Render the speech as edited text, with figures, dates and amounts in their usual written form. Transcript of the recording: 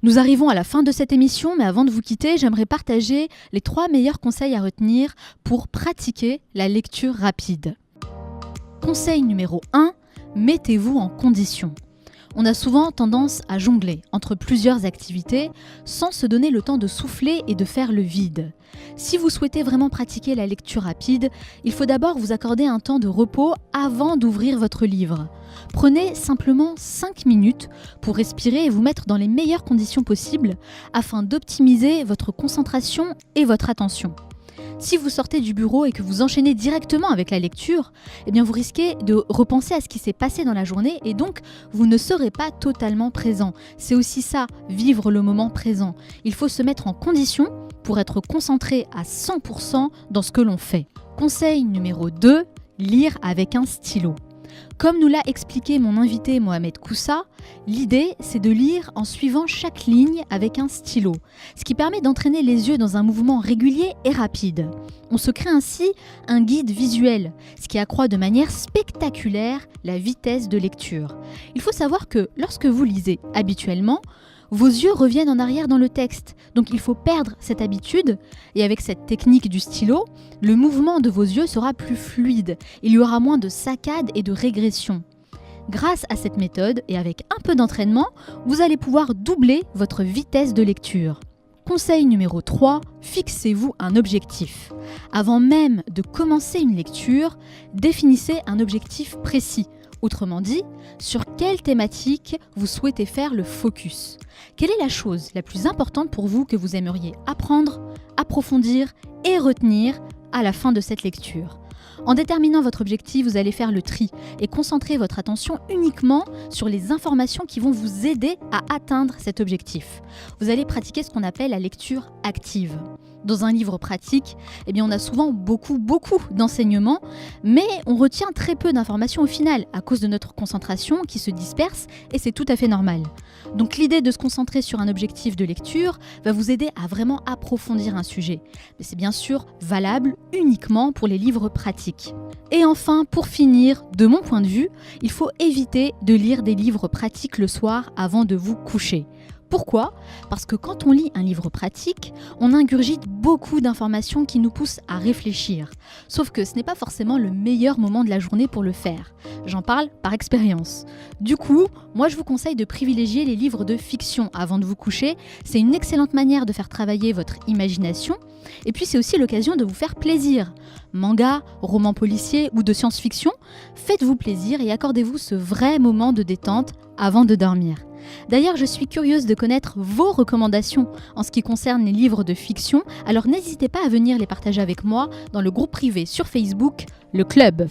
Nous arrivons à la fin de cette émission, mais avant de vous quitter, j'aimerais partager les 3 meilleurs conseils à retenir pour pratiquer la lecture rapide. Conseil numéro 1, mettez-vous en condition. On a souvent tendance à jongler entre plusieurs activités sans se donner le temps de souffler et de faire le vide. Si vous souhaitez vraiment pratiquer la lecture rapide, il faut d'abord vous accorder un temps de repos avant d'ouvrir votre livre. Prenez simplement 5 minutes pour respirer et vous mettre dans les meilleures conditions possibles afin d'optimiser votre concentration et votre attention. Si vous sortez du bureau et que vous enchaînez directement avec la lecture, eh bien vous risquez de repenser à ce qui s'est passé dans la journée et donc vous ne serez pas totalement présent. C'est aussi ça, vivre le moment présent. Il faut se mettre en condition pour être concentré à 100% dans ce que l'on fait. Conseil numéro 2, lire avec un stylo. Comme nous l'a expliqué mon invité Mohamed Koussa, l'idée c'est de lire en suivant chaque ligne avec un stylo, ce qui permet d'entraîner les yeux dans un mouvement régulier et rapide. On se crée ainsi un guide visuel, ce qui accroît de manière spectaculaire la vitesse de lecture. Il faut savoir que lorsque vous lisez habituellement, vos yeux reviennent en arrière dans le texte, donc il faut perdre cette habitude et avec cette technique du stylo, le mouvement de vos yeux sera plus fluide, il y aura moins de saccades et de régression. Grâce à cette méthode et avec un peu d'entraînement, vous allez pouvoir doubler votre vitesse de lecture. Conseil numéro 3, fixez-vous un objectif. Avant même de commencer une lecture, définissez un objectif précis. Autrement dit, sur quelle thématique vous souhaitez faire le focus? Quelle est la chose la plus importante pour vous que vous aimeriez apprendre, approfondir et retenir à la fin de cette lecture? En déterminant votre objectif, vous allez faire le tri et concentrer votre attention uniquement sur les informations qui vont vous aider à atteindre cet objectif. Vous allez pratiquer ce qu'on appelle la lecture active. Dans un livre pratique, on a souvent beaucoup d'enseignements, mais on retient très peu d'informations au final à cause de notre concentration qui se disperse et c'est tout à fait normal. Donc l'idée de se concentrer sur un objectif de lecture va vous aider à vraiment approfondir un sujet. Mais c'est bien sûr valable uniquement pour les livres pratiques. Et enfin, pour finir, de mon point de vue, il faut éviter de lire des livres pratiques le soir avant de vous coucher. Pourquoi ? Parce que quand on lit un livre pratique, on ingurgite beaucoup d'informations qui nous poussent à réfléchir. Sauf que ce n'est pas forcément le meilleur moment de la journée pour le faire. J'en parle par expérience. Du coup, moi je vous conseille de privilégier les livres de fiction avant de vous coucher. C'est une excellente manière de faire travailler votre imagination. Et puis c'est aussi l'occasion de vous faire plaisir. Manga, romans policiers ou de science-fiction, faites-vous plaisir et accordez-vous ce vrai moment de détente avant de dormir. D'ailleurs, je suis curieuse de connaître vos recommandations en ce qui concerne les livres de fiction, alors n'hésitez pas à venir les partager avec moi dans le groupe privé sur Facebook, le Club.